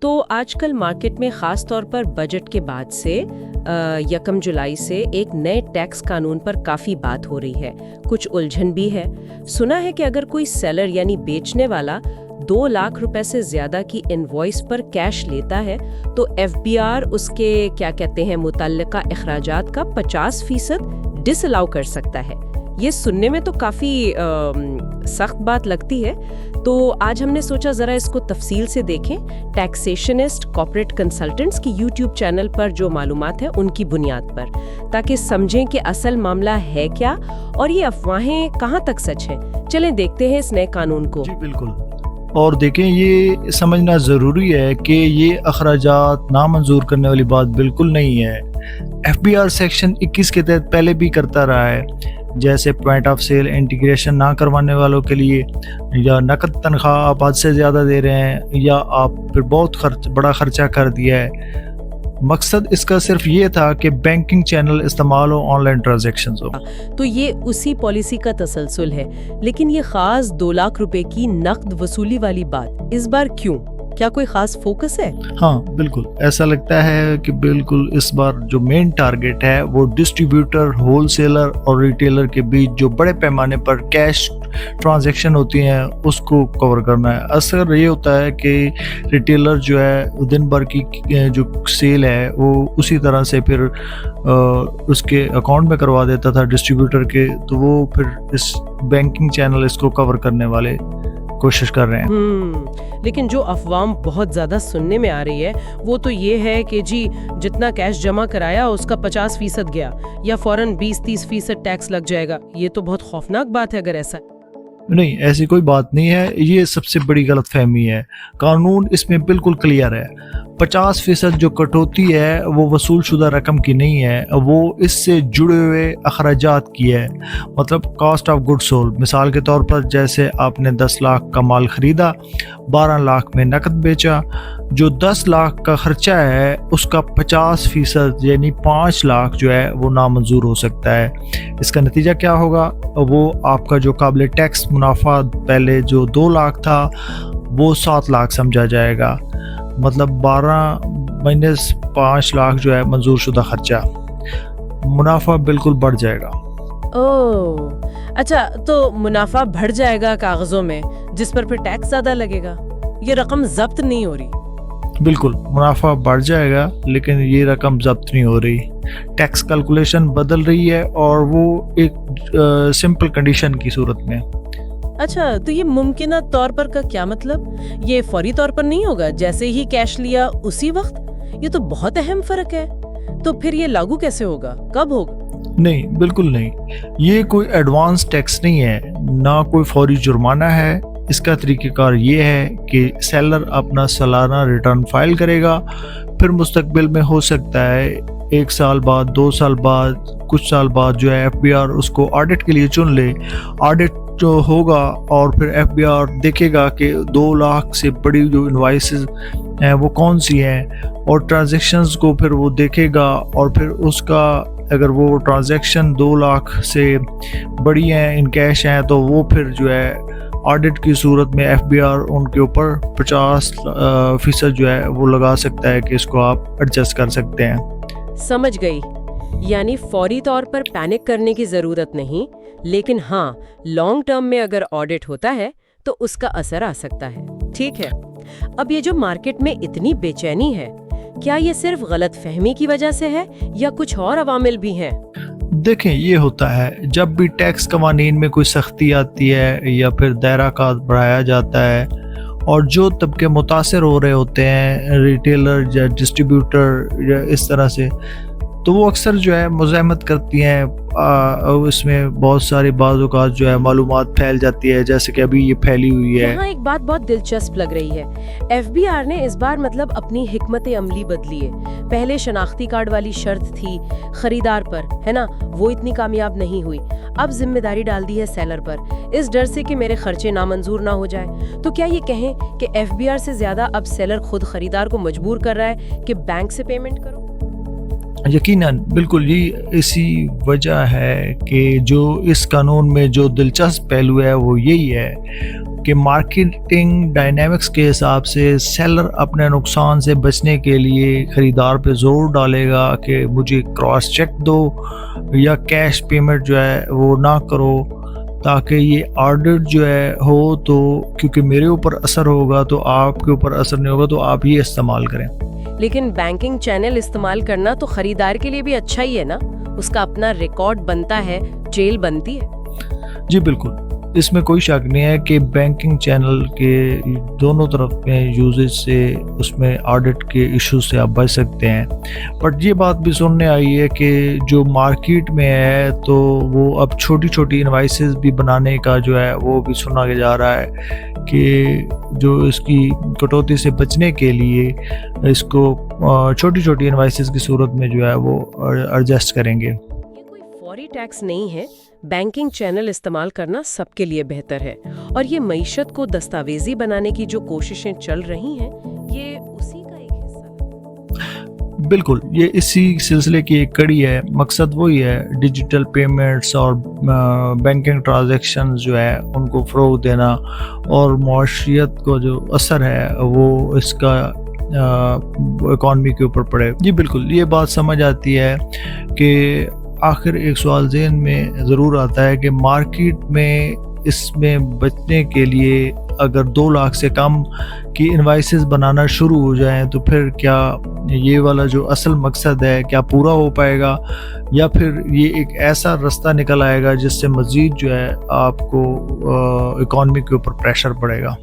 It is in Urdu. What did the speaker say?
تو آج کل مارکیٹ میں خاص طور پر بجٹ کے بعد سے 1 جولائی سے ایک نئے ٹیکس قانون پر کافی بات ہو رہی ہے، کچھ الجھن بھی ہے۔ سنا ہے کہ اگر کوئی سیلر یعنی بیچنے والا 2 لاکھ روپے سے زیادہ کی انوائس پر کیش لیتا ہے تو ایف بی آر اس کے متعلقہ اخراجات کا 50% ڈس الاؤ کر سکتا ہے۔ یہ سننے میں تو کافی سخت بات لگتی ہے، تو آج ہم نے سوچا ذرا اس کو تفصیل سے دیکھیں، ٹیکسیشنسٹ کارپوریٹ کنسلٹنٹس کی یوٹیوب چینل پر جو معلومات ہیں ان کی بنیاد پر، تاکہ سمجھیں کہ اصل معاملہ ہے کیا اور یہ افواہیں کہاں تک سچ ہیں۔ چلیں دیکھتے ہیں اس نئے قانون کو۔ جی بالکل، اور دیکھیں یہ سمجھنا ضروری ہے کہ یہ اخراجات نامنظور کرنے والی بات بالکل نہیں ہے۔ ایف بی آر سیکشن 21 کے تحت پہلے بھی کرتا رہا ہے، جیسے پوائنٹ آف سیل انٹیگریشن نہ کروانے والوں کے لیے، یا نقد تنخواہ آپ حد سے زیادہ دے رہے ہیں، یا آپ پھر بہت بڑا خرچہ کر دیا ہے۔ مقصد اس کا صرف یہ تھا کہ بینکنگ چینل استعمال ہو، آن لائن ٹرانزیکشنز ہو۔ تو یہ اسی پالیسی کا تسلسل ہے، لیکن یہ خاص 2 لاکھ روپے کی نقد وصولی والی بات اس بار کیوں؟ کیا کوئی خاص فوکس ہے؟ ہاں بالکل، ایسا لگتا ہے کہ بالکل اس بار جو مین ٹارگٹ ہے وہ ڈسٹریبیوٹر، ہول سیلر اور ریٹیلر کے بیچ جو بڑے پیمانے پر کیش ٹرانزیکشن ہوتی ہیں اس کو کور کرنا ہے۔ اثر یہ ہوتا ہے کہ ریٹیلر جو ہے دن بھر کی جو سیل ہے وہ اسی طرح سے پھر اس کے اکاؤنٹ میں کروا دیتا تھا ڈسٹریبیوٹر کے، تو وہ پھر اس بینکنگ چینل اس کو کور کرنے والے کوشش کر رہے ہیں۔ لیکن جو افواہ بہت زیادہ سننے میں آ رہی ہے وہ تو یہ ہے کہ جی جتنا کیش جمع کرایا اس کا 50% گیا، یا فوراً 20-30% ٹیکس لگ جائے گا۔ یہ تو بہت خوفناک بات ہے اگر ایسا۔ نہیں، ایسی کوئی بات نہیں ہے، یہ سب سے بڑی غلط فہمی ہے۔ قانون اس میں بالکل کلیئر ہے۔ 50% جو کٹوتی ہے وہ وصول شدہ رقم کی نہیں ہے، وہ اس سے جڑے ہوئے اخراجات کی ہے، مطلب کاسٹ آف گڈ سولڈ۔ مثال کے طور پر جیسے آپ نے 10 لاکھ کا مال خریدا، 12 لاکھ میں نقد بیچا، جو 10 لاکھ کا خرچہ ہے اس کا 50% یعنی 5 لاکھ جو ہے وہ نامنظور ہو سکتا ہے۔ اس کا نتیجہ کیا ہوگا؟ وہ آپ کا جو قابل ٹیکس منافع پہلے جو 2 لاکھ تھا وہ 7 لاکھ سمجھا جائے گا، مطلب 12 - 5 لاکھ جو ہے منظور شدہ خرچہ، منافع بالکل بڑھ جائے گا۔ اچھا، تو منافع بڑھ جائے گا کاغذوں میں، جس پر پھر ٹیکس زیادہ لگے گا۔ یہ رقم ضبط نہیں ہو رہی۔ بالکل، منافع بڑھ جائے گا لیکن یہ رقم ضبط نہیں ہو رہی۔ ٹیکس کیلکولیشن بدل رہی ہے اور وہ ایک سمپل کنڈیشن کی صورت میں۔ اچھا، تو یہ ممکنہ طور پر کا کیا مطلب؟ یہ فوری طور پر نہیں ہوگا، جیسے ہی کیش لیا اسی وقت؟ یہ تو بہت اہم فرق ہے۔ تو پھر یہ لاگو کیسے ہوگا؟ کب ہوگا؟ نہیں، بالکل نہیں، یہ کوئی ایڈوانس ٹیکس نہیں ہے، نہ کوئی فوری جرمانہ ہے۔ اس کا طریقہ کار یہ ہے کہ سیلر اپنا سالانہ ریٹرن فائل کرے گا، پھر مستقبل میں ہو سکتا ہے 1 سال بعد، 2 سال بعد، کچھ سال بعد جو ہے ایف بی آر اس کو آڈٹ کے لیے چن لے۔ آڈٹ جو ہوگا اور پھر ایف بی آر دیکھے گا کہ 2 لاکھ سے بڑی جو انوائسز ہیں وہ کون سی ہیں، اور ٹرانزیکشنز کو پھر وہ دیکھے گا، اور پھر اس کا اگر وہ ٹرانزیکشن 2 لاکھ سے بڑی ہیں، ان کیش ہیں، تو وہ پھر جو ہے آڈٹ کی صورت میں ایف بی آر ان کے اوپر 50% جو ہے وہ لگا سکتا ہے کہ اس کو آپ ایڈجسٹ کر سکتے ہیں۔ سمجھ گئی، یعنی فوری طور پر پینک کرنے کی ضرورت نہیں، لیکن ہاں لانگ ٹرم میں اگر آڈٹ ہوتا ہے تو اس کا اثر آ سکتا ہے۔ ٹھیک ہے، اب یہ جو مارکیٹ میں اتنی بے چینی ہے، کیا یہ صرف غلط فہمی کی وجہ سے ہے یا کچھ اور عوامل بھی ہیں؟ دیکھیں، یہ ہوتا ہے جب بھی ٹیکس قوانین میں کوئی سختی آتی ہے یا پھر دائرہ کار بڑھایا جاتا ہے، اور جو طبقے متاثر ہو رہے ہوتے ہیں، ریٹیلر یا ڈسٹریبیوٹر یا اس طرح سے، تو وہ اکثر جو ہے مزاحمت کرتی ہیں، اس میں بہت ساری بعض اوقات جو ہے معلومات پھیل جاتی ہے، جیسے کہ ابھی یہ پھیلی ہوئی ہے۔ یہاں ایک بات بہت دلچسپ لگ رہی ہے، ایف بی آر نے اس بار مطلب اپنی حکمت عملی بدلی ہے۔ پہلے شناختی کارڈ والی شرط تھی خریدار پر، ہے نا، وہ اتنی کامیاب نہیں ہوئی۔ اب ذمہ داری ڈال دی ہے سیلر پر، اس ڈر سے کہ میرے خرچے نامنظور نہ ہو جائے۔ تو کیا یہ کہیں کہ ایف بی آر سے زیادہ اب سیلر خود خریدار کو مجبور کر رہا ہے کہ بینک سے پیمنٹ کرو؟ یقیناً، بالکل، یہ اسی وجہ ہے کہ جو اس قانون میں جو دلچسپ پہلو ہے وہ یہی ہے، کہ مارکیٹنگ ڈائنامکس کے حساب سے سیلر اپنے نقصان سے بچنے کے لیے خریدار پہ زور ڈالے گا کہ مجھے کراس چیک دو یا کیش پیمنٹ جو ہے وہ نہ کرو، تاکہ یہ آڈٹ جو ہے ہو تو کیونکہ میرے اوپر اثر ہوگا تو آپ کے اوپر اثر نہیں ہوگا، تو آپ یہ استعمال کریں۔ لیکن بینکنگ چینل استعمال کرنا تو خریدار کے لیے بھی اچھا ہی ہے نا، اس کا اپنا ریکارڈ بنتا ہے، جیل بنتی ہے۔ جی بالکل، اس میں کوئی شک نہیں ہے کہ بینکنگ چینل کے دونوں طرف میں یوزیج سے اس میں آڈٹ کے ایشو سے آپ بچ سکتے ہیں، بٹ یہ بات بھی سننے آئی ہے کہ جو مارکیٹ میں ہے تو وہ اب چھوٹی چھوٹی انوائسز بھی بنانے کا جو ہے وہ بھی سنا جا رہا ہے کہ جو اس کی کٹوتی سے بچنے کے لیے اس کو چھوٹی چھوٹی انوائسز کی صورت میں جو ہے وہ ایڈجسٹ کریں گے۔ یہ کوئی فوری ٹیکس نہیں ہے، بینکنگ چینل استعمال کرنا سب کے لیے بہتر ہے، اور یہ معیشت کو دستاویزی بنانے کی جو کوششیں چل رہی ہیں یہ اسی کا ایک حصہ ہے۔ بالکل، یہ اسی سلسلے کی ایک کڑی ہے۔ مقصد وہی ہے، ڈیجیٹل پیمنٹس اور بینکنگ ٹرانزیکشن جو ہے ان کو فروغ دینا، اور معاشیت کو جو اثر ہے وہ اس کا اکانومی کے اوپر پڑے۔ جی بالکل، یہ بات سمجھ آتی ہے کہ آخر ایک سوال ذہن میں ضرور آتا ہے کہ مارکیٹ میں اس میں بچنے کے لیے اگر 2 لاکھ سے کم کی انوائسز بنانا شروع ہو جائیں تو پھر کیا یہ والا جو اصل مقصد ہے کیا پورا ہو پائے گا، یا پھر یہ ایک ایسا رستہ نکل آئے گا جس سے مزید جو ہے آپ کو اکانومی کے اوپر پریشر پڑے گا۔